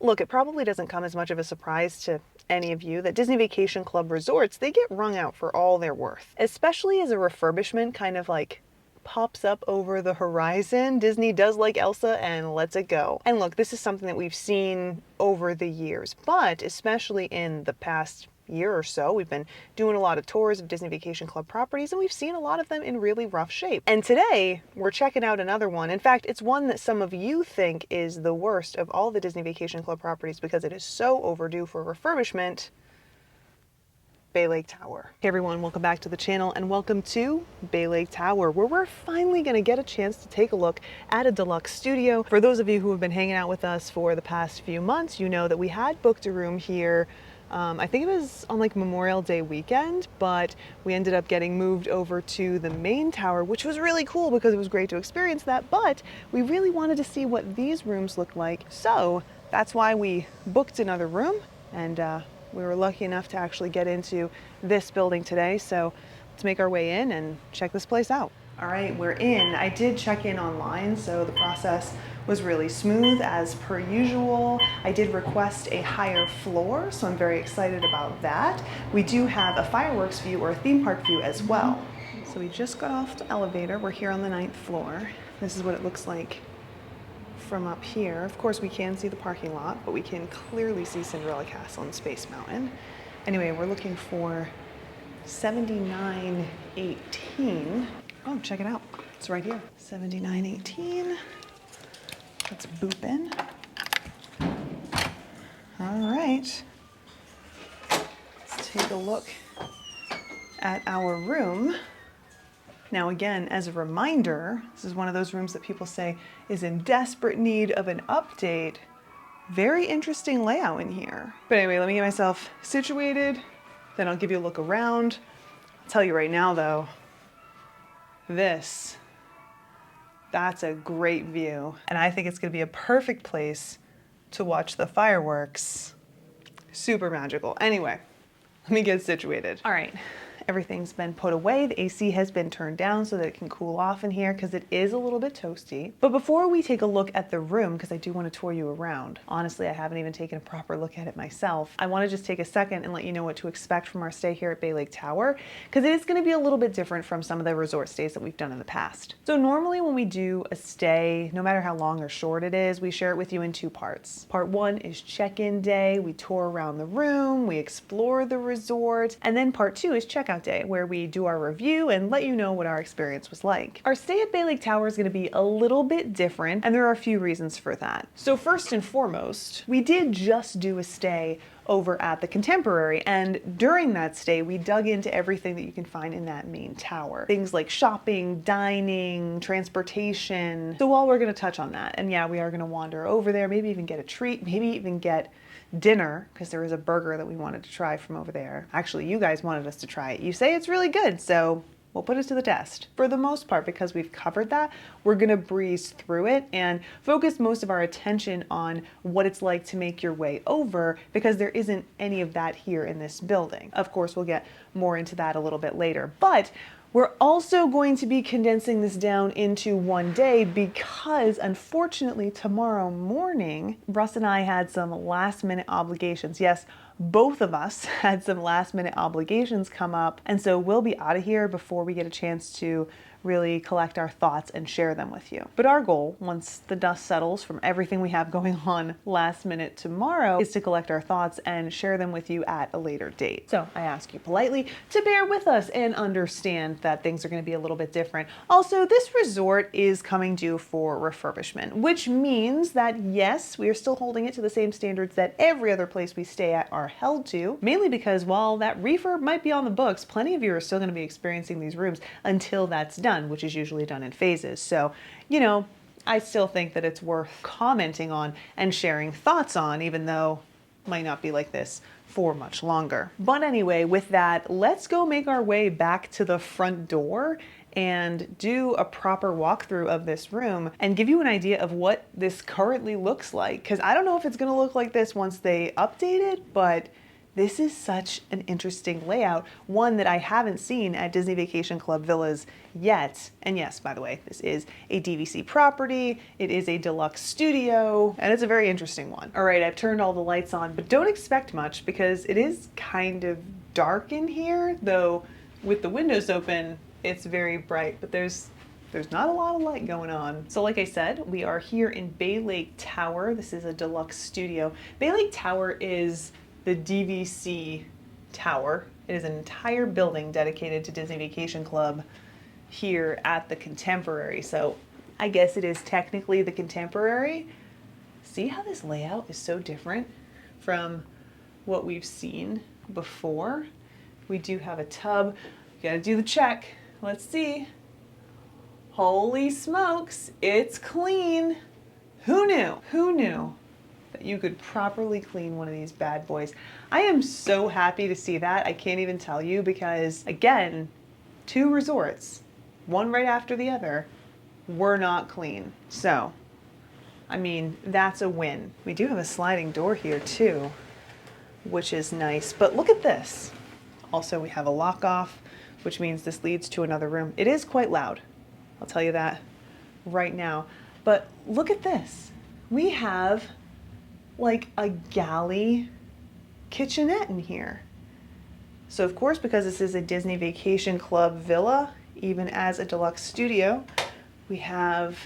Look, it probably doesn't come as much of a surprise to any of you that Disney Vacation Club resorts, they get wrung out for all they're worth. Especially as a refurbishment kind of like pops up over the horizon, Disney does like Elsa and lets it go. And look, this is something that we've seen over the years, but especially in the past year or so, we've been doing a lot of tours of Disney Vacation Club properties, and we've seen a lot of them in really rough shape. And today, we're checking out another one. In fact, it's one that some of you think is the worst of all the Disney Vacation Club properties because it is so overdue for refurbishment. Bay Lake Tower. Hey everyone, welcome back to the channel and welcome to Bay Lake Tower, where we're finally going to get a chance to take a look at a deluxe studio. For those of you who have been hanging out with us for the past few months, you know that we had booked a room here. I think it was on like Memorial Day weekend, but we ended up getting moved over to the main tower, which was really cool because it was great to experience that, but we really wanted to see what these rooms look like. So that's why we booked another room, and we were lucky enough to actually get into this building today. So let's make our way in and check this place out. All right, we're in. I did check in online, so the process was really smooth as per usual. I did request a higher floor, so I'm very excited about that. We do have a fireworks view or a theme park view as well. So we just got off the elevator. We're here on the 9th floor. This is what it looks like from up here. Of course, we can see the parking lot, but we can clearly see Cinderella Castle and Space Mountain. Anyway, we're looking for 7918. Oh, check it out. It's right here. 7918. Let's boop in. All right. Let's take a look at our room. Now again, as a reminder, this is one of those rooms that people say is in desperate need of an update. Very interesting layout in here. But anyway, let me get myself situated, then I'll give you a look around. I'll tell you right now though, that's a great view. And I think it's gonna be a perfect place to watch the fireworks. Super magical. Anyway, let me get situated. All right. Everything's been put away. The AC has been turned down so that it can cool off in here because it is a little bit toasty. But before we take a look at the room, because I do want to tour you around, honestly, I haven't even taken a proper look at it myself. I want to just take a second and let you know what to expect from our stay here at Bay Lake Tower, because it is going to be a little bit different from some of the resort stays that we've done in the past. So normally when we do a stay, no matter how long or short it is, we share it with you in two parts. Part one is check-in day. We tour around the room, we explore the resort, and then part two is checkout day, where we do our review and let you know what our experience was like. Our stay at Bay Lake Tower is going to be a little bit different, and there are a few reasons for that. So first and foremost, we did just do a stay over at the Contemporary, and during that stay we dug into everything that you can find in that main tower. Things like shopping, dining, transportation. So while we're going to touch on that, and yeah, we are going to wander over there, maybe even get a treat, maybe even get dinner, because there was a burger that we wanted to try from over there. Actually, you guys wanted us to try it. You say it's really good, so we'll put it to the test. For the most part, because we've covered that, we're gonna breeze through it and focus most of our attention on what it's like to make your way over, because there isn't any of that here in this building. Of course, we'll get more into that a little bit later, but we're also going to be condensing this down into one day because unfortunately tomorrow morning, Russ and I had some last minute obligations. Yes, both of us had some last minute obligations come up, and so we'll be out of here before we get a chance to really collect our thoughts and share them with you. But our goal, once the dust settles from everything we have going on last minute tomorrow, is to collect our thoughts and share them with you at a later date. So I ask you politely to bear with us and understand that things are going to be a little bit different. Also, this resort is coming due for refurbishment, which means that yes, we are still holding it to the same standards that every other place we stay at are held to, mainly because while that refurb might be on the books, plenty of you are still going to be experiencing these rooms until that's done, which is usually done in phases. So, you know, I still think that it's worth commenting on and sharing thoughts on, even though it might not be like this for much longer. But anyway, with that, let's go make our way back to the front door and do a proper walkthrough of this room and give you an idea of what this currently looks like. Because I don't know if it's gonna look like this once they update it, but This is such an interesting layout, one that I haven't seen at Disney Vacation Club villas yet. And yes, by the way, this is a DVC property, it is a deluxe studio, and it's a very interesting one. All right, I've turned all the lights on, but don't expect much because it is kind of dark in here, though with the windows open, it's very bright, but there's not a lot of light going on. So like I said, we are here in Bay Lake Tower. This is a deluxe studio. Bay Lake Tower is the DVC tower. It is an entire building dedicated to Disney Vacation Club here at the Contemporary. So I guess it is technically the Contemporary. See how this layout is so different from what we've seen before? We do have a tub. We gotta do the check. Let's see. Holy smokes, it's clean. Who knew? Who knew that you could properly clean one of these bad boys? I am so happy to see that. I can't even tell you because, again, 2 resorts, one right after the other, were not clean. So, I mean, that's a win. We do have a sliding door here too, which is nice. But look at this. Also, we have a lock off, which means this leads to another room. It is quite loud. I'll tell you that right now. But look at this. We have like a galley kitchenette in here. So of course, because this is a Disney Vacation Club villa, even as a deluxe studio, we have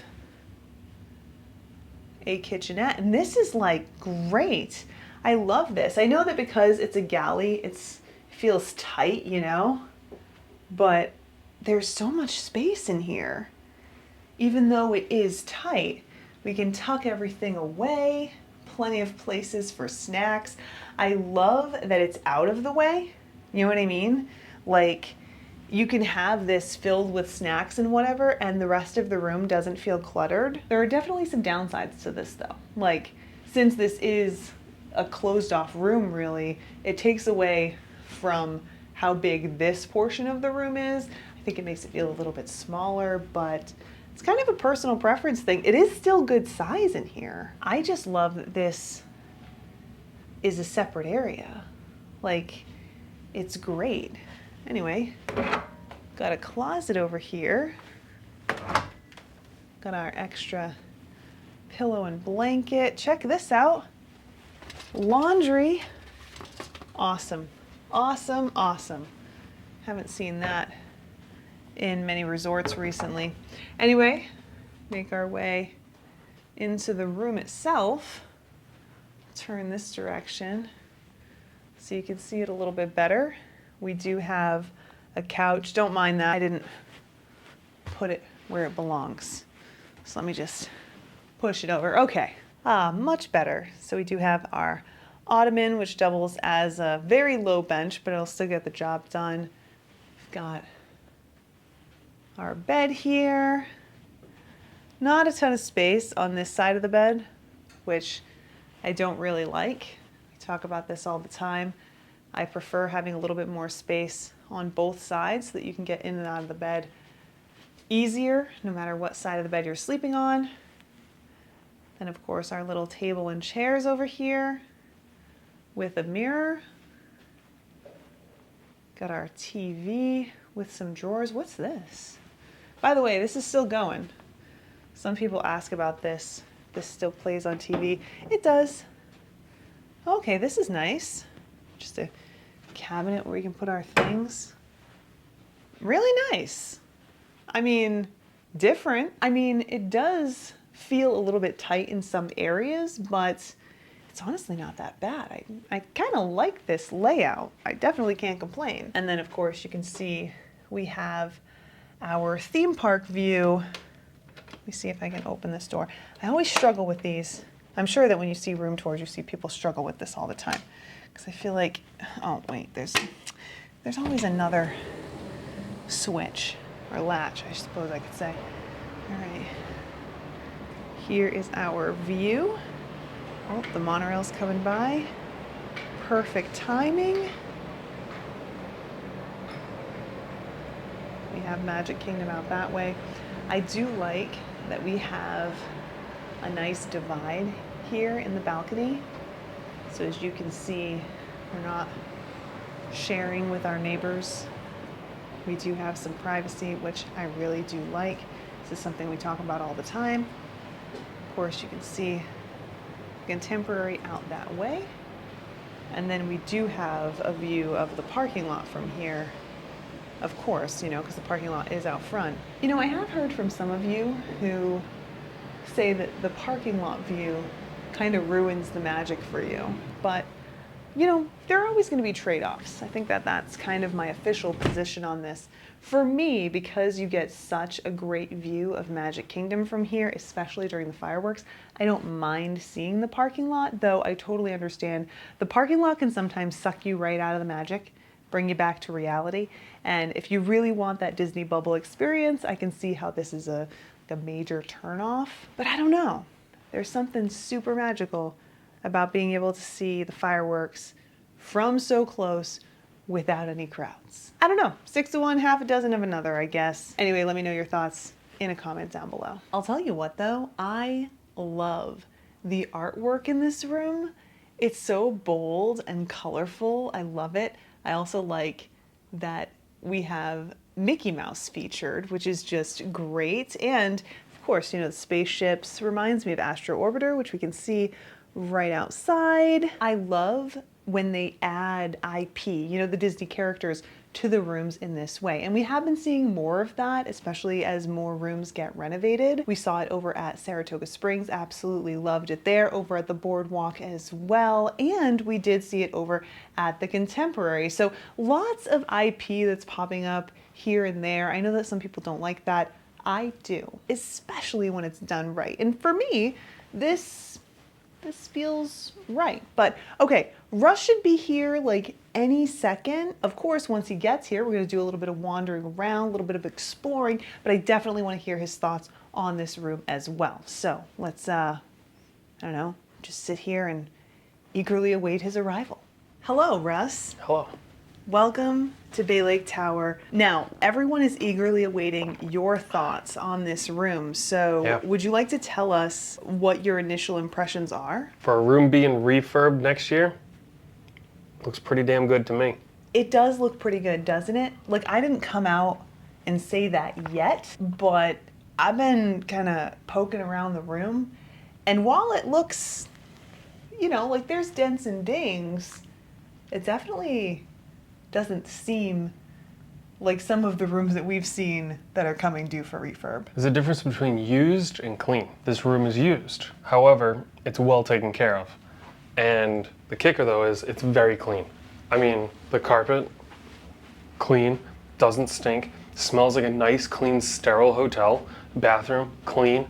a kitchenette. And this is like great. I love this. I know that because it's a galley, it feels tight, you know, but there's so much space in here. Even though it is tight, we can tuck everything away, plenty of places for snacks. I love that it's out of the way. You know what I mean? Like, you can have this filled with snacks and whatever, and the rest of the room doesn't feel cluttered. There are definitely some downsides to this though. Like, since this is a closed off room really, it takes away from how big this portion of the room is. I think it makes it feel a little bit smaller, but it's kind of a personal preference thing. It is still good size in here. I just love that this is a separate area. Like, it's great. Anyway, got a closet over here. Got our extra pillow and blanket. Check this out. Laundry. Awesome. Awesome, awesome. Haven't seen that in many resorts recently. Anyway, make our way into the room itself. Turn this direction so you can see it a little bit better. We do have a couch. Don't mind that. I didn't put it where it belongs. So let me just push it over. Okay, much better. So we do have our ottoman, which doubles as a very low bench, but it'll still get the job done. We've got our bed here. Not a ton of space on this side of the bed, which I don't really like. We talk about this all the time. I prefer having a little bit more space on both sides so that you can get in and out of the bed easier, no matter what side of the bed you're sleeping on. Then of course our little table and chairs over here with a mirror. Got our TV with some drawers. What's this? By the way, this is still going. Some people ask about this. This still plays on TV. It does. Okay, this is nice. Just a cabinet where we can put our things. Really nice. I mean, different. I mean, it does feel a little bit tight in some areas, but it's honestly not that bad. I kind of like this layout. I definitely can't complain. And then of course you can see we have our theme park view. Let me see if I can open this door. I always struggle with these. I'm sure that when you see room tours, you see people struggle with this all the time. Because I feel like, oh wait, there's always another switch or latch, I suppose I could say. All right, here is our view. Oh, the monorail's coming by. Perfect timing. We have Magic Kingdom out that way. I do like that we have a nice divide here in the balcony. So as you can see, We're not sharing with our neighbors. We do have some privacy, which I really do like. This is something we talk about all the time. Of course, you can see contemporary out that way. And then we do have a view of the parking lot from here. Of course, you know, because the parking lot is out front. You know, I have heard from some of you who say that the parking lot view kind of ruins the magic for you. But, you know, there are always going to be trade-offs. I think that that's kind of my official position on this. For me, because you get such a great view of Magic Kingdom from here, especially during the fireworks, I don't mind seeing the parking lot, though I totally understand the parking lot can sometimes suck you right out of the magic, bring you back to reality. And if you really want that Disney bubble experience, I can see how this is a major turnoff. But I don't know. There's something super magical about being able to see the fireworks from so close without any crowds. I don't know. 6 to 1, half a dozen of another, I guess. Anyway, let me know your thoughts in a comment down below. I'll tell you what though, I love the artwork in this room. It's so bold and colorful. I love it. I also like that we have Mickey Mouse featured, which is just great. And of course, you know, the spaceships reminds me of Astro Orbiter, which we can see right outside. I love when they add IP, you know, the Disney characters to the rooms in this way. And we have been seeing more of that, especially as more rooms get renovated. We saw it over at Saratoga Springs, absolutely loved it there, over at the Boardwalk as well. And we did see it over at the Contemporary. So lots of IP that's popping up here and there. I know that some people don't like that. I do, especially when it's done right. And for me, this feels right. But okay, Russ should be here like any second. Of course, once he gets here, we're gonna do a little bit of wandering around, a little bit of exploring, but I definitely wanna hear his thoughts on this room as well. So let's, I don't know, just sit here and eagerly await his arrival. Hello, Russ. Hello. Welcome to Bay Lake Tower. Now, everyone is eagerly awaiting your thoughts on this room. So would you like to tell us what your initial impressions are? For a room being refurbed next year, looks pretty damn good to me. It does look pretty good, doesn't it? Like, I didn't come out and say that yet, but I've been kind of poking around the room. And while it looks, you know, like there's dents and dings, it definitely doesn't seem like some of the rooms that we've seen that are coming due for refurb. There's a difference between used and clean. This room is used. However, it's well taken care of. And the kicker though is it's very clean. I mean, the carpet, clean, doesn't stink, smells like a nice, clean, sterile hotel. Bathroom, clean.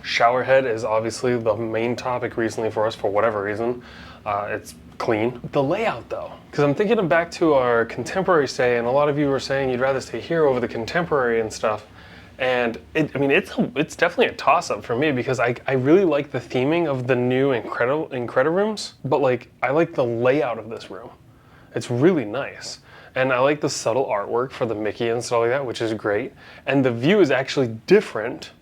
Shower head is obviously the main topic recently for us for whatever reason. It's clean. The layout though, because I'm thinking back to our Contemporary stay, and a lot of you were saying you'd rather stay here over the Contemporary and stuff. And it's definitely a toss-up for me because I really like the theming of the new Incredible rooms, but like I like the layout of this room. It's really nice. And I like the subtle artwork for the Mickey and stuff like that, which is great. And the view is actually different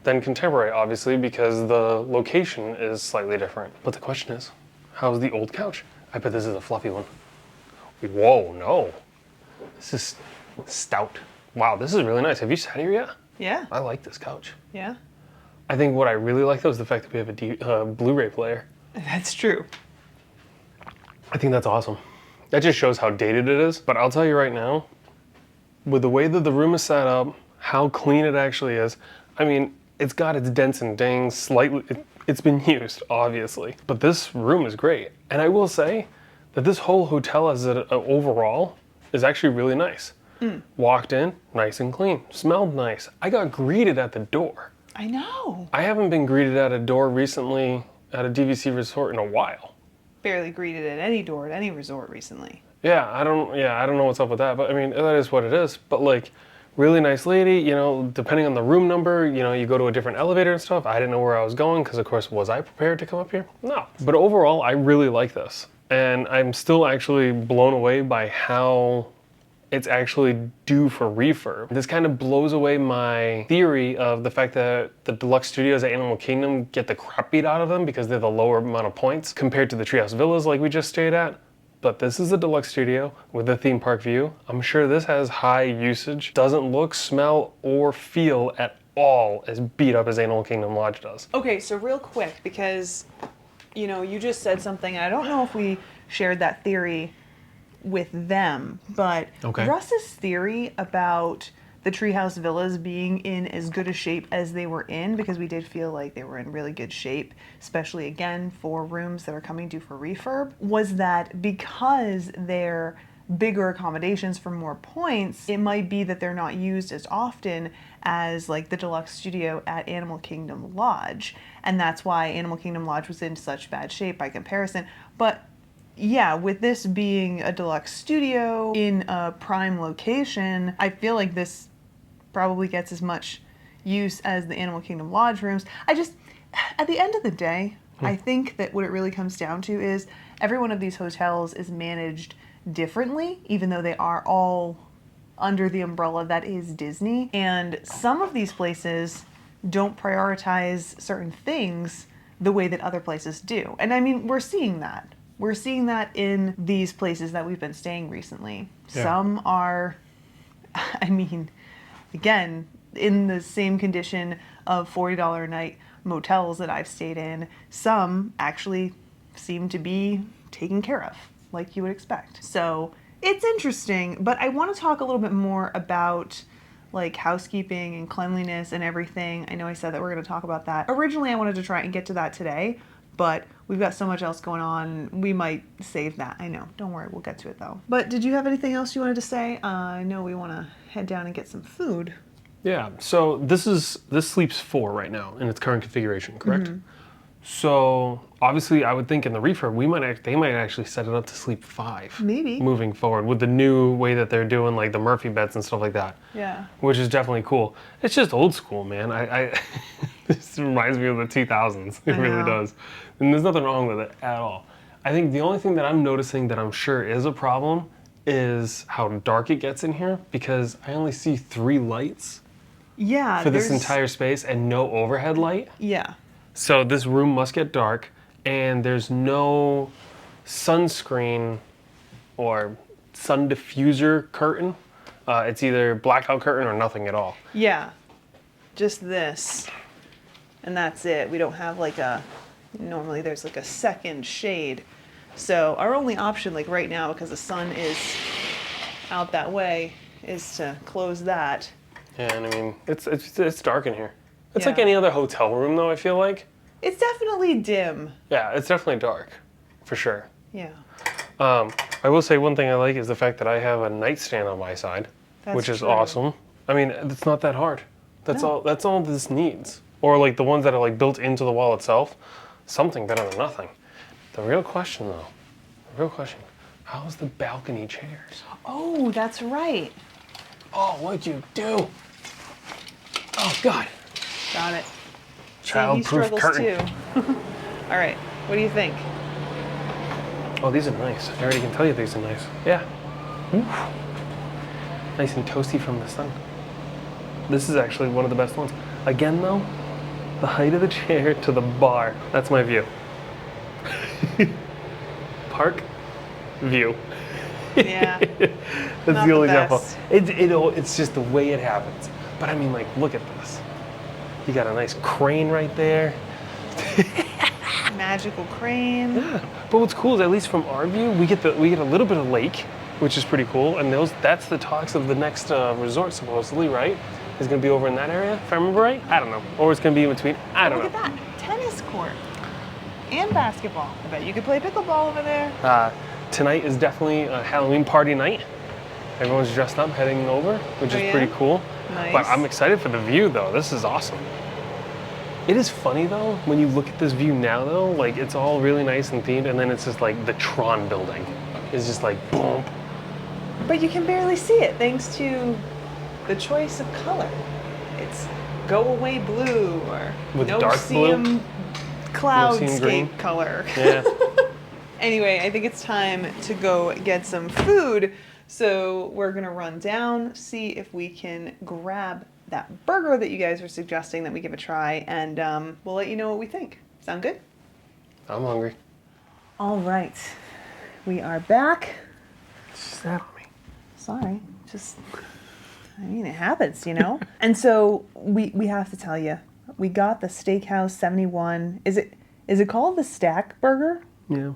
than Contemporary, obviously, because the location is slightly different. But the question is, how's the old couch? I bet this is a fluffy one. Whoa, no. This is stout. Wow, this is really nice. Have you sat here yet? Yeah. I like this couch. Yeah. I think what I really like though is the fact that we have a Blu-ray player. That's true. I think that's awesome. That just shows how dated it is. But I'll tell you right now, with the way that the room is set up, how clean it actually is, I mean, it's got its dents and dings slightly. It's been used, obviously, but this room is great. And I will say that this whole hotel as an overall is actually really nice. Walked in, nice and clean, smelled nice. I got greeted at the door. I know. I haven't been greeted at a door recently at a DVC resort in a while. Barely greeted at any door at any resort recently. Yeah, I don't know what's up with that, but I mean, that is what it is. But like, really nice lady, you know, depending on the room number, you know, you go to a different elevator and stuff. I didn't know where I was going because of course, was I prepared to come up here? No. But overall, I really like this. And I'm still actually blown away by how it's actually due for refurb. This kind of blows away my theory of the fact that the deluxe studios at Animal Kingdom get the crap beat out of them because they're the lower amount of points compared to the Treehouse Villas like we just stayed at. but this is a deluxe studio with a theme park view. I'm sure this has high usage. Doesn't look, smell, or feel at all as beat up as Animal Kingdom Lodge does. Okay, so real quick, because, you know, you just said something, I don't know if we shared that theory with them, but Okay. Russ's theory about the Treehouse Villas being in as good a shape as they were in, because we did feel like they were in really good shape, especially again for rooms that are coming due for refurb, was that because they're bigger accommodations for more points, it might be that they're not used as often as like the deluxe studio at Animal Kingdom Lodge. And that's why Animal Kingdom Lodge was in such bad shape by comparison. But yeah, with this being a deluxe studio in a prime location, I feel like this probably gets as much use as the Animal Kingdom Lodge rooms. At the end of the day, I think that what it really comes down to is every one of these hotels is managed differently, even though they are all under the umbrella that is Disney. And some of these places don't prioritize certain things the way that other places do. And I mean, we're seeing that. We're seeing that in these places that we've been staying recently. Yeah. Some are, I mean, again, in the same condition of $40 a night motels that I've stayed in. Some actually seem to be taken care of, like you would expect. So it's interesting, but I want to talk a little bit more about like housekeeping and cleanliness and everything. I know I said that we're going to talk about that. Originally, I wanted to try and get to that today, but we've got so much else going on, we might save that. I know. Don't worry, we'll get to it though. But did you have anything else you wanted to say? I know we want to head down and get some food. Yeah, so this sleeps 4 right now in its current configuration, correct? Mm-hmm. So obviously, I would think in the refurb, they might actually set it up to sleep 5. Maybe. Moving forward with the new way that they're doing like the Murphy beds and stuff like that. Yeah. Which is definitely cool. It's just old school, man. This reminds me of the 2000s. It really does. And there's nothing wrong with it at all. I think the only thing that I'm noticing that I'm sure is a problem is how dark it gets in here, because I only see 3 lights. Yeah. For this entire space and no overhead light. Yeah. So this room must get dark, and there's no sunscreen or sun diffuser curtain. It's either blackout curtain or nothing at all. Yeah. Just this. And that's it. We don't have like normally there's like a second shade. So our only option like right now, because the sun is out that way, is to close that. Yeah, and I mean, it's dark in here. It's Yeah. like any other hotel room, though, I feel like. It's definitely dim. Yeah, it's definitely dark, for sure. Yeah. I will say one thing I like is the fact that I have a nightstand on my side, That's which is true. awesome. I mean, it's not that hard. That's No. all this needs. Or like the ones that are like built into the wall itself, something better than nothing. The real question, though, how's the balcony chairs? Oh, that's right. Oh, what'd you do? Oh, God. Got it. Childproof See, he struggles curtain. too. All right. What do you think? Oh, these are nice. I already can tell you these are nice. Yeah. Nice and toasty from the sun. This is actually one of the best ones. Again, though, the height of the chair to the bar. That's my view. Park view. Yeah. That's Not the only the example. best. It's just the way it happens. But I mean, like, look at this. You got a nice crane right there. Magical crane. Yeah. But what's cool is, at least from our view, we get a little bit of lake, which is pretty cool. And that's the talks of the next resort, supposedly, right? Is going to be over in that area, if I remember right. I don't know. Or it's going to be in between. I don't know. Look at that. Tennis court. And basketball. I bet you could play pickleball over there. Tonight is definitely a Halloween party night. Everyone's dressed up heading over, which is pretty cool. Nice. But I'm excited for the view, though. This is awesome. It is funny, though, when you look at this view now, though, like, it's all really nice and themed, and then it's just like the Tron building is just like boom. But you can barely see it thanks to the choice of color. It's go away blue or With no dark blue? green. color. Yeah. Anyway, I think it's time to go get some food. So we're gonna run down, see if we can grab that burger that you guys were suggesting that we give a try, and we'll let you know what we think. Sound good? I'm hungry. All right. we are back. She sat on me. Sorry, just, I mean, it happens, you know? And so we have to tell you, we got the Steakhouse 71. Is it called the Stack Burger? Yeah.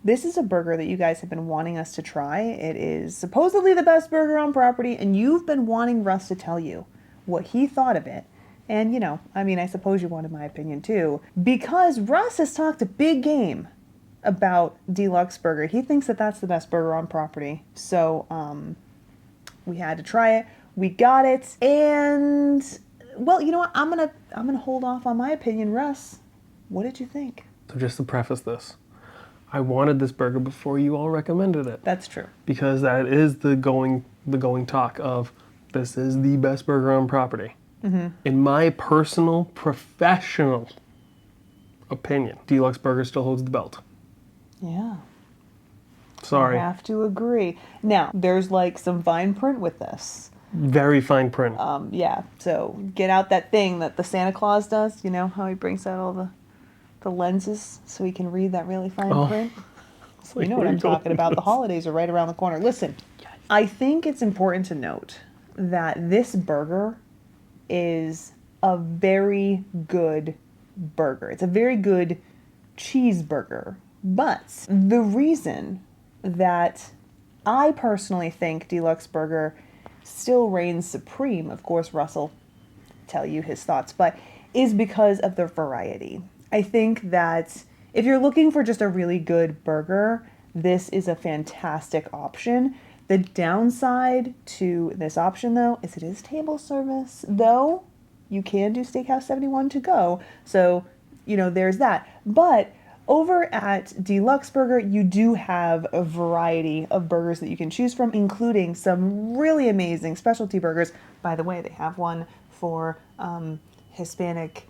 This is a burger that you guys have been wanting us to try. It is supposedly the best burger on property, and you've been wanting Russ to tell you what he thought of it. And, you know, I mean, I suppose you wanted my opinion too, because Russ has talked a big game about Deluxe Burger. He thinks that that's the best burger on property. So, we had to try it. We got it. And, well, you know what? I'm gonna hold off on my opinion. Russ, what did you think? So just to preface this, I wanted this burger before you all recommended it. That's true. Because that is the going talk of this is the best burger on property. Mm-hmm. In my personal, professional opinion, Deluxe Burger still holds the belt. Yeah. Sorry. I have to agree. Now, there's like some fine print with this. Very fine print. Yeah, so get out that thing that the Santa Claus does, you know, how he brings out all the lenses so he can read that really fine print. Like, you know what I'm talking about. The holidays are right around the corner. Listen, I think it's important to note that this burger is a very good burger. It's a very good cheeseburger. But the reason that I personally think Deluxe Burger still reigns supreme, of course Russell tell you his thoughts, but is because of the variety. I think that if you're looking for just a really good burger, this is a fantastic option. The downside to this option, though, is it is table service, though you can do Steakhouse 71 to go. So, you know, there's that. But over at Deluxe Burger, you do have a variety of burgers that you can choose from, including some really amazing specialty burgers. By the way, they have one for National Hispanic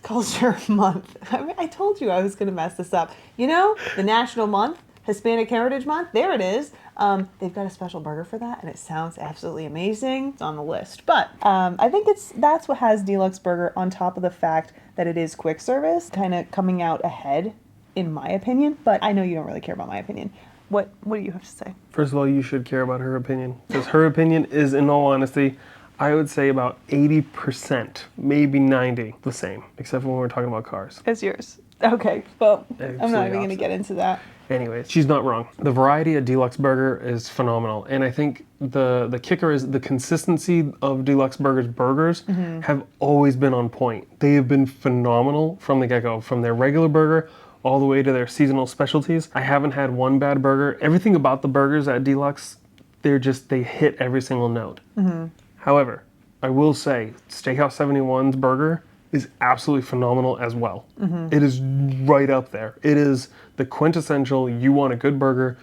Culture Month. I told you I was going to mess this up. You know, the National Month, Hispanic Heritage Month, there it is. They've got a special burger for that, and it sounds absolutely amazing. It's on the list. But I think that's what has Deluxe Burger, on top of the fact that it is quick service, kind of coming out ahead, in my opinion. But I know you don't really care about my opinion. What do you have to say? First of all, you should care about her opinion. Because her opinion is, in all honesty, I would say about 80%, maybe 90%, the same, except for when we're talking about cars. It's yours. Okay, well, Absolutely I'm not even going to get into that. Anyways, she's not wrong. The variety at Deluxe Burger is phenomenal. And I think the kicker is the consistency of Deluxe Burger's burgers have always been on point. They have been phenomenal from the get-go, from their regular burger all the way to their seasonal specialties. I haven't had one bad burger. Everything about the burgers at Deluxe, they hit every single note. However, I will say Steakhouse 71's burger is absolutely phenomenal as well. It is right up there. It is the quintessential, you want a good burger,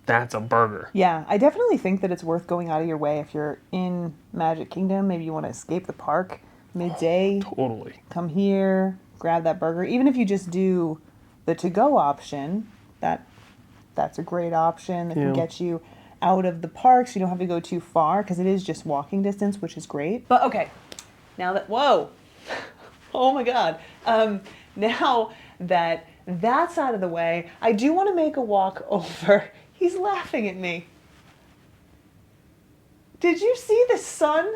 that's a burger. Yeah, I definitely think that it's worth going out of your way if you're in Magic Kingdom. Maybe you want to escape the park midday. Totally. Come here, grab that burger. Even if you just do the to-go option, that's a great option that can get you out of the parks. You don't have to go too far because it is just walking distance, which is great. But okay, now that, whoa, oh my God. Now that that's out of the way, I do want to make a walk over. He's laughing at me. Did you see the sun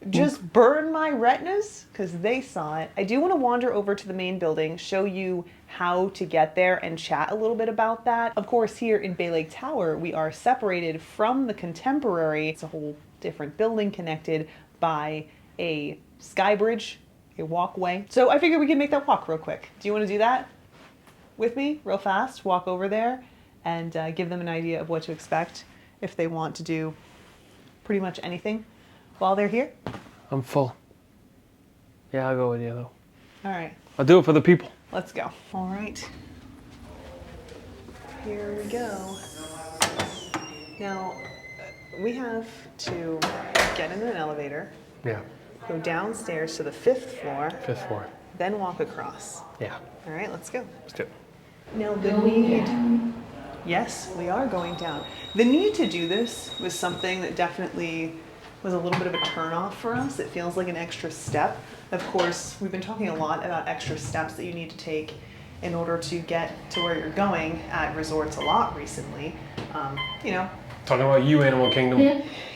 just burn my retinas? Because they saw it. I do want to wander over to the main building, show you how to get there, and chat a little bit about that. Of course, here in Bay Lake Tower, we are separated from the Contemporary. It's a whole different building connected by a sky bridge, a walkway. So I figured we could make that walk real quick. Do you want to do that with me real fast? Walk over there and give them an idea of what to expect if they want to do pretty much anything while they're here? I'm full. Yeah, I'll go with you though. All right. I'll do it for the people. Let's go. All right. Here we go. Now, we have to get in an elevator, Yeah. go downstairs to the 5th floor, 5th floor. then walk across. Yeah. All right, let's go. Let's do it. Now, the need... Yes, we are going down. The need to do this was something that definitely was a little bit of a turnoff for us. It feels like an extra step. Of course, we've been talking a lot about extra steps that you need to take in order to get to where you're going at resorts a lot recently. You know. Talking about you, Animal Kingdom.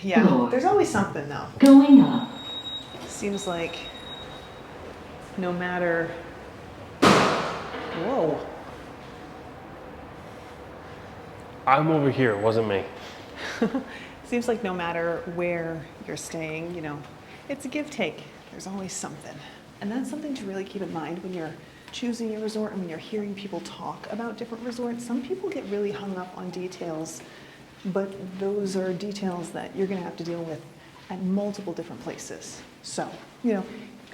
Yeah, there's always something though. Going up. Seems like no matter, whoa. I'm over here, it wasn't me. Seems like no matter where you're staying, you know, it's a give take. There's always something. And that's something to really keep in mind when you're choosing your resort and when you're hearing people talk about different resorts. Some people get really hung up on details, but those are details that you're gonna have to deal with at multiple different places. So, you know,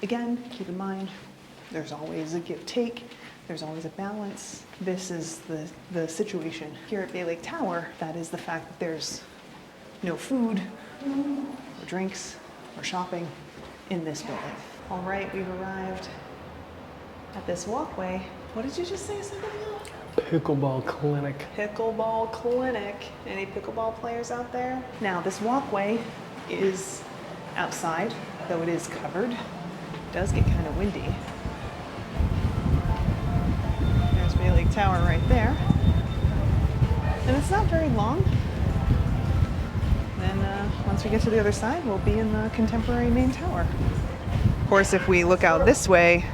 again, keep in mind, there's always a give take. There's always a balance. This is the situation here at Bay Lake Tower. That is the fact that there's no food or drinks or shopping in this building. All right, we've arrived at this walkway. What did you just say a second ago? Pickleball clinic. Pickleball clinic. Any pickleball players out there? Now, this walkway is outside, though it is covered. It does get kind of windy. There's Bay Lake Tower right there. And it's not very long. Then once we get to the other side, we'll be in the contemporary main tower. Of course, if we look out this way,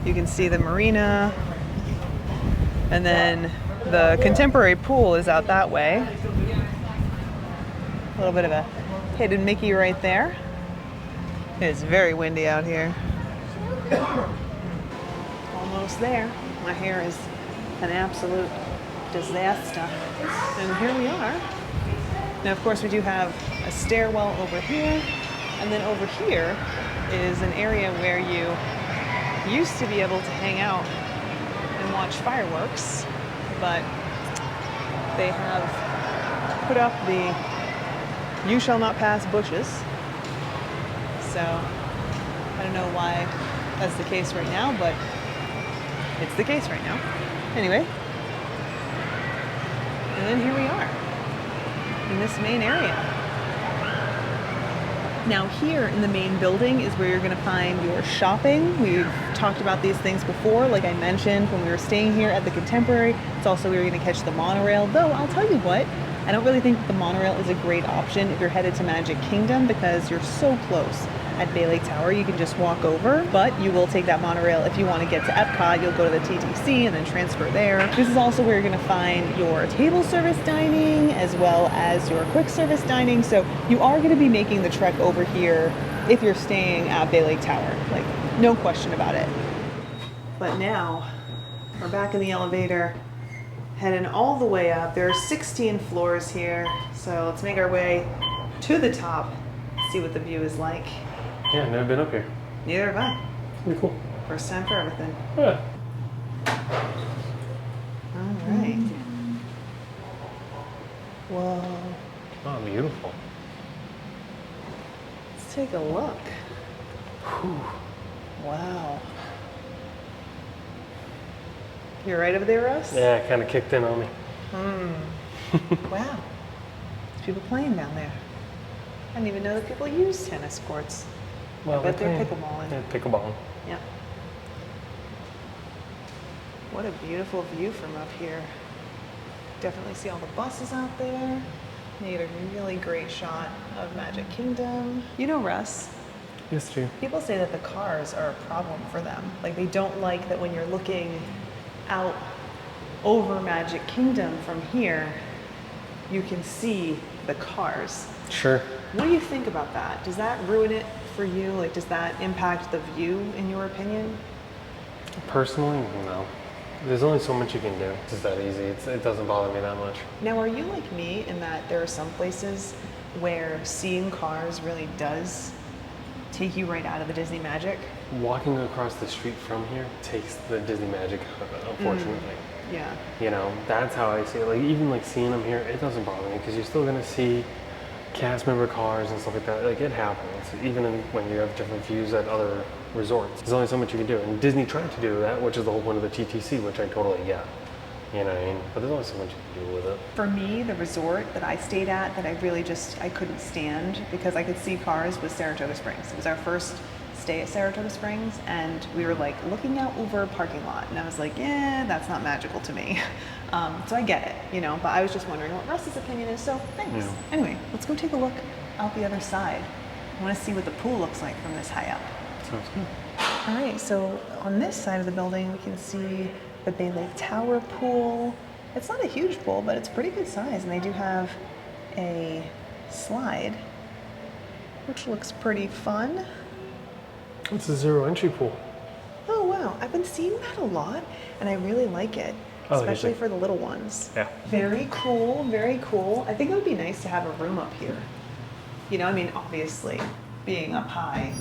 you can see the marina. And then the contemporary pool is out that way. A little bit of a hidden Mickey right there. It is very windy out here. Almost there. My hair is an absolute disaster. And here we are. Now, of course, we do have a stairwell over here. And then over here is an area where you used to be able to hang out and watch fireworks, but they have put up the "You shall not pass" bushes. So I don't know why that's the case right now, but it's the case right now. Anyway, and then here we are in this main area. Now here in the main building is where you're going to find your shopping. We've talked about these things before, like I mentioned when we were staying here at the Contemporary. It's also where you're going to catch the monorail, though I'll tell you what, I don't really think that the monorail is a great option if you're headed to Magic Kingdom because you're so close. At Bay Lake Tower, you can just walk over, but you will take that monorail if you want to get to Epcot. You'll go to the TTC and then transfer there. This is also where you're going to find your table service dining as well as your quick service dining. So you are going to be making the trek over here if you're staying at Bay Lake Tower. Like, no question about it. But now we're back in the elevator, heading all the way up. There are 16 floors here, so let's make our way to the top, see what the view is like. Yeah, never been up here. Neither have I. Pretty cool. First time for everything. Yeah. All right. Whoa. Oh, beautiful. Let's take a look. Whew. Wow. You're right over there, Russ? Yeah, it kind of kicked in on me. Wow. There's people playing down there. I didn't even know that people use tennis courts. Well, I bet they're pickleballing. Yeah, pickleballing. Yeah. What a beautiful view from up here. Definitely see all the buses out there. Made a really great shot of Magic Kingdom. You know, Russ, Yes, too. people say that the cars are a problem for them. Like, they don't like that when you're looking out over Magic Kingdom from here, you can see the cars. Sure. What do you think about that? Does that ruin it for you? Like, does that impact the view, in your opinion? Personally, no. There's only so much you can do. It's just that easy. It doesn't bother me that much. Now, are you like me in that there are some places where seeing cars really does take you right out of the Disney magic? Walking across the street from here takes the Disney magic out of it, unfortunately. Yeah. You know, that's how I see it. Like, even like seeing them here, it doesn't bother me because you're still gonna see cast member cars and stuff like that. Like, it happens. Even when you have different views at other resorts, there's only so much you can do. And Disney tried to do that, which is the whole point of the TTC, which I totally get. You know what I mean? But there's only so much you can do with it. For me, the resort that I stayed at that I really I couldn't stand because I could see cars was Saratoga Springs. It was our first stay at Saratoga Springs, and we were like looking out over a parking lot, and I was like, yeah, that's not magical to me. So I get it, you know, but I was just wondering what Russ's opinion is, so thanks. Yeah. Anyway, let's go take a look out the other side. I want to see what the pool looks like from this high up. Sounds good. All right, so on this side of the building, we can see the Bay Lake Tower pool. It's not a huge pool, but it's pretty good size, and they do have a slide, which looks pretty fun. It's a zero entry pool. Oh wow, I've been seeing that a lot, and I really like it, especially for the little ones. Yeah. Very cool, very cool. I think it would be nice to have a room up here. You know, I mean, obviously, being up high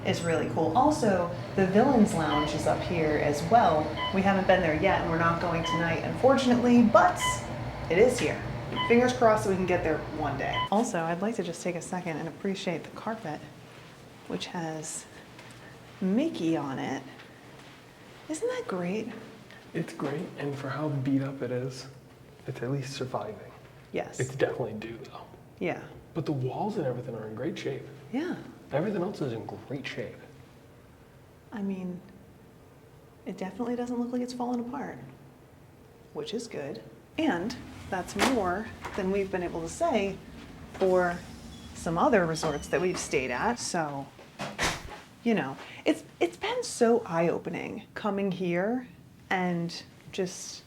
is really cool. Also, the Villains Lounge is up here as well. We haven't been there yet, and we're not going tonight, unfortunately, but it is here. Fingers crossed that we can get there one day. Also, I'd like to just take a second and appreciate the carpet, which has Mickey on it. Isn't that great? It's great, and for how beat up it is, it's at least surviving. Yes. It's definitely due though. Yeah. But the walls and everything are in great shape. Yeah. Everything else is in great shape. I mean, it definitely doesn't look like it's fallen apart, which is good. And that's more than we've been able to say for some other resorts that we've stayed at. So, you know, it's been so eye-opening coming here and just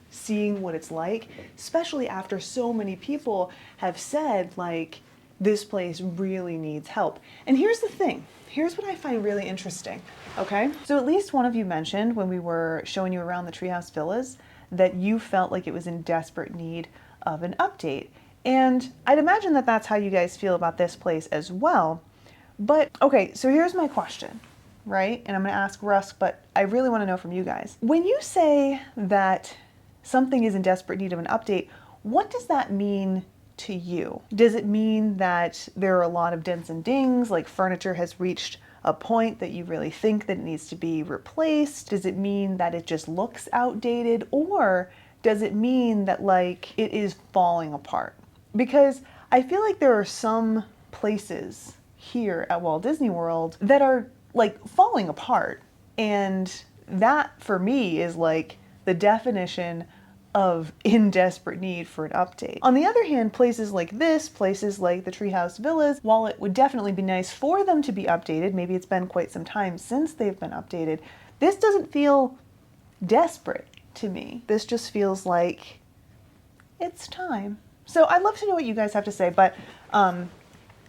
seeing what it's like, especially after so many people have said, like, this place really needs help. And here's the thing. Here's what I find really interesting, okay? So at least one of you mentioned when we were showing you around the Treehouse Villas that you felt like it was in desperate need of an update. And I'd imagine that that's how you guys feel about this place as well. But okay, so here's my question, right? And I'm gonna ask Russ, but I really wanna know from you guys. When you say that something is in desperate need of an update, what does that mean to you? Does it mean that there are a lot of dents and dings, like furniture has reached a point that you really think that it needs to be replaced? Does it mean that it just looks outdated? Or does it mean that like it is falling apart? Because I feel like there are some places here at Walt Disney World that are like falling apart. And that for me is like the definition of in desperate need for an update. On the other hand, places like this, places like the Treehouse Villas, while it would definitely be nice for them to be updated, maybe it's been quite some time since they've been updated, this doesn't feel desperate to me. This just feels like it's time. So I'd love to know what you guys have to say, but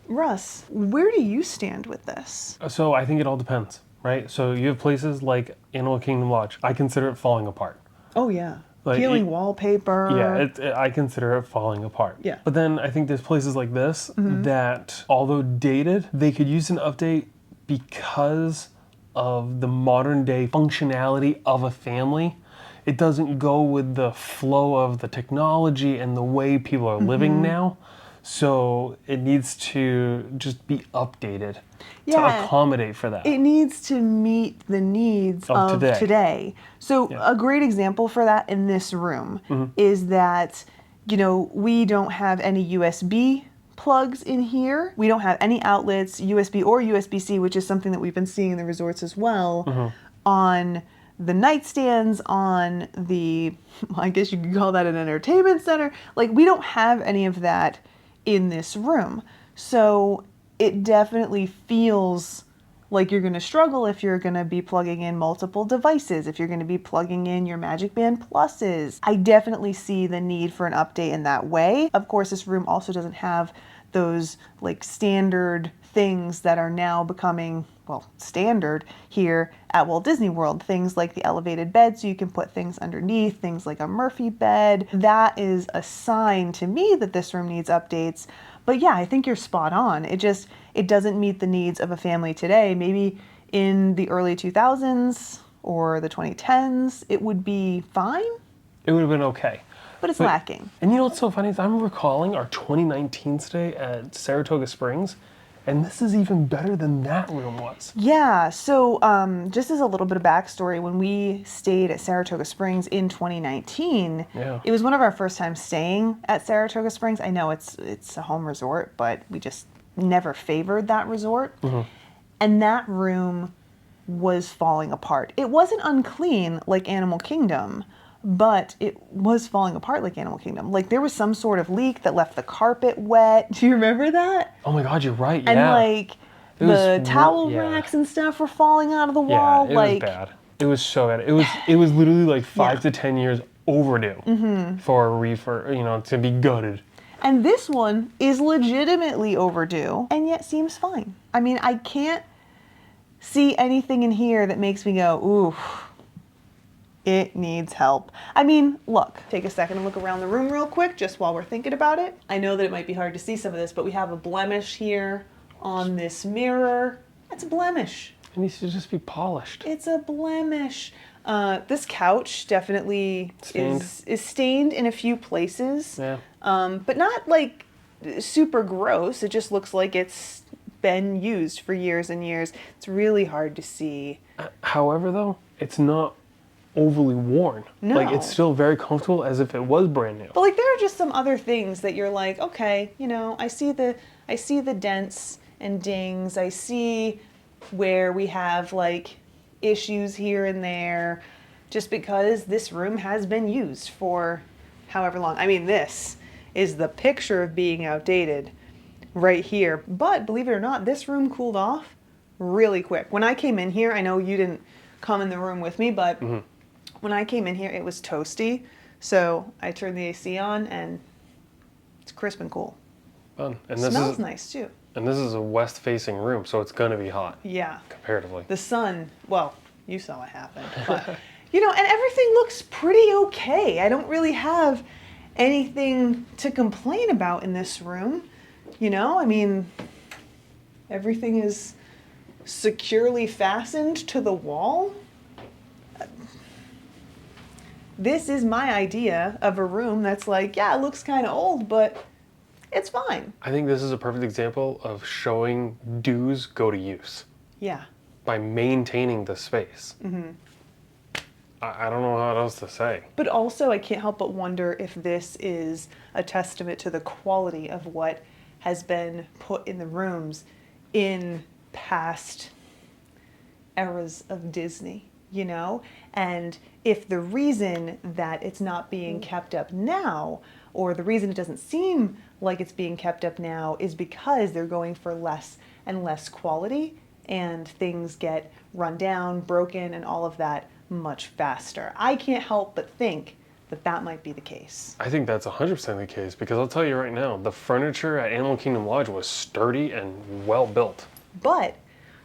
Russ, where do you stand with this? So I think it all depends, right? So you have places like Animal Kingdom Lodge. I consider it falling apart. Oh yeah. Like, peeling wallpaper. Yeah, I consider it falling apart. Yeah. But then I think there's places like this that, although dated, they could use an update because of the modern day functionality of a family. It doesn't go with the flow of the technology and the way people are living now. So it needs to just be updated to accommodate for that. It needs to meet the needs of today. So a great example for that in this room is that, you know, we don't have any USB plugs in here. We don't have any outlets, USB or USB-C, which is something that we've been seeing in the resorts as well, on the nightstands, on the, I guess you could call that an entertainment center. Like, we don't have any of that in this room. So it definitely feels like you're going to struggle if you're going to be plugging in multiple devices, if you're going to be plugging in your Magic Band Pluses. I definitely see the need for an update in that way. Of course, this room also doesn't have those like standard things that are now becoming, well, standard here at Walt Disney World. Things like the elevated bed so you can put things underneath, things like a Murphy bed. That is a sign to me that this room needs updates. But yeah, I think you're spot on. It doesn't meet the needs of a family today. Maybe in the early 2000s or the 2010s, it would be fine. It would have been okay. But it's lacking. And you know what's so funny is I'm recalling our 2019 stay at Saratoga Springs, and this is even better than that room was. Yeah, so just as a little bit of backstory, when we stayed at Saratoga Springs in 2019, it was one of our first times staying at Saratoga Springs. I know it's a home resort, but we just never favored that resort. and that room was falling apart. It wasn't unclean like Animal Kingdom, but it was falling apart like Animal Kingdom. Like there was some sort of leak that left the carpet wet. Do you remember that? Oh my God, you're right. And Yeah. like the towel racks and stuff were falling out of the wall. Yeah, it like was bad. It was so bad. It was literally like 5 to 10 years overdue for a refurb, you know, to be gutted. And this one is legitimately overdue and yet seems fine. I mean, I can't see anything in here that makes me go, ooh, it needs help. I mean, look, take a second and look around the room real quick just while we're thinking about it. I know that it might be hard to see some of this, but we have a blemish here on this mirror. That's a blemish. It needs to just be polished. It's a blemish. This couch definitely is stained in a few places, but not like super gross. It just looks like it's been used for years and years. It's really hard to see. However, though, it's not overly worn. No. Like it's still very comfortable as if it was brand new. But like there are just some other things that you're like, okay, you know, I see the dents and dings. I see where we have like issues here and there just because this room has been used for however long. I mean, this is the picture of being outdated right here. But believe it or not, this room cooled off really quick. When I came in here, I know you didn't come in the room with me, but when I came in here, it was toasty. So I turned the AC on and it's crisp and cool. Fun. And It smells nice too. And this is a west-facing room, so it's gonna be hot. Yeah. Comparatively. The sun, well, you saw what happened. But, you know, and everything looks pretty okay. I don't really have anything to complain about in this room. You know, I mean, everything is securely fastened to the wall. This is my idea of a room that's like, yeah, it looks kind of old, but it's fine. I think this is a perfect example of showing do's go to use. Yeah. By maintaining the space. I don't know how else to say. But also, I can't help but wonder if this is a testament to the quality of what has been put in the rooms in past eras of Disney, you know? And if the reason that it's not being kept up now, or the reason it doesn't seem like it's being kept up now, is because they're going for less and less quality, and things get run down, broken, and all of that much faster. I can't help but think that that might be the case. I think that's 100% the case, because I'll tell you right now, the furniture at Animal Kingdom Lodge was sturdy and well built. But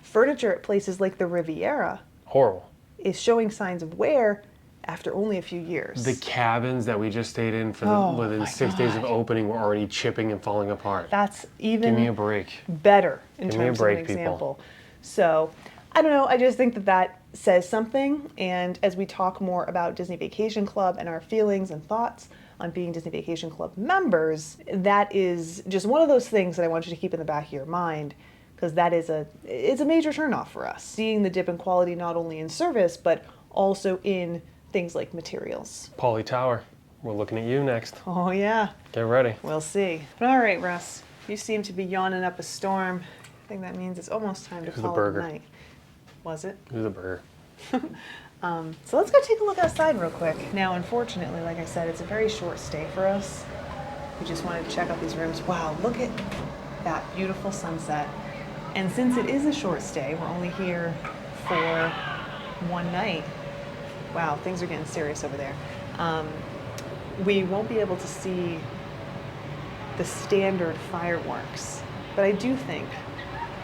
furniture at places like the Riviera Horrible. is showing signs of wear after only a few years. The cabins that we just stayed in for within 6 days of opening were already chipping and falling apart. That's even Give me a break. better in Give me a terms break, of an people. example. So, I don't know, I just think that that says something, and as we talk more about Disney Vacation Club and our feelings and thoughts on being Disney Vacation Club members, that is just one of those things that I want you to keep in the back of your mind, because that is it's a major turnoff for us. Seeing the dip in quality not only in service, but also in things like materials. Polly Tower, we're looking at you next. Oh yeah. Get ready. We'll see. But all right, Russ, you seem to be yawning up a storm. I think that means it's almost time to call it a night. Was it? It was a burger. So let's go take a look outside real quick. Now, unfortunately, like I said, it's a very short stay for us. We just wanted to check out these rooms. Wow, look at that beautiful sunset. And since it is a short stay, we're only here for one night. Wow, things are getting serious over there. We won't be able to see the standard fireworks, but I do think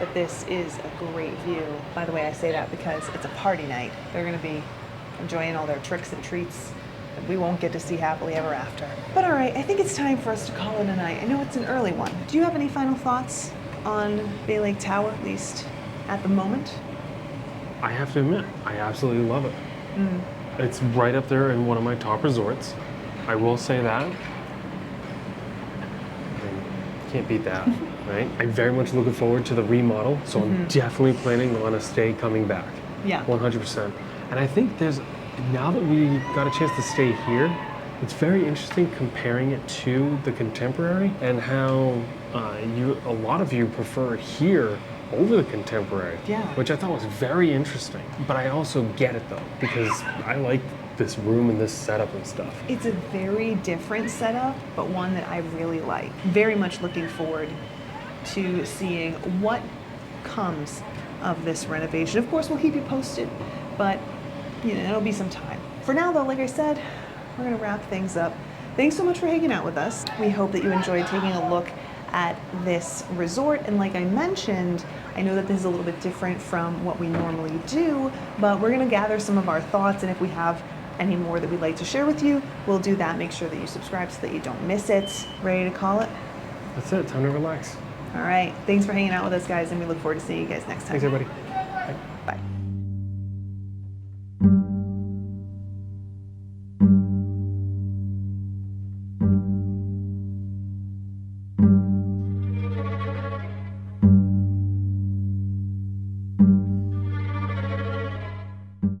that this is a great view. By the way, I say that because it's a party night. They're gonna be enjoying all their tricks and treats that we won't get to see happily ever after. But all right, I think it's time for us to call it a night. I know it's an early one. Do you have any final thoughts on Bay Lake Tower, at least at the moment? I have to admit, I absolutely love it. It's right up there in one of my top resorts. I will say that. I mean, can't beat that, right? I'm very much looking forward to the remodel, so I'm definitely planning on a stay coming back. Yeah. 100%. And I think now that we got a chance to stay here, it's very interesting comparing it to the Contemporary and how a lot of you prefer it here over the contemporary. Yeah. Which I thought was very interesting. But I also get it though, because I like this room and this setup and stuff. It's a very different setup, but one that I really like. Very much looking forward to seeing what comes of this renovation. Of course, we'll keep you posted, but you know, it'll be some time. For now though, like I said, we're gonna wrap things up. Thanks so much for hanging out with us. We hope that you enjoyed taking a look at this resort, and like I mentioned, I know that this is a little bit different from what we normally do, but we're gonna gather some of our thoughts, and if we have any more that we'd like to share with you, we'll do that. Make sure that you subscribe so that you don't miss it. Ready to call it? That's it, time to relax. All right, thanks for hanging out with us, guys, and we look forward to seeing you guys next time. Thanks, everybody.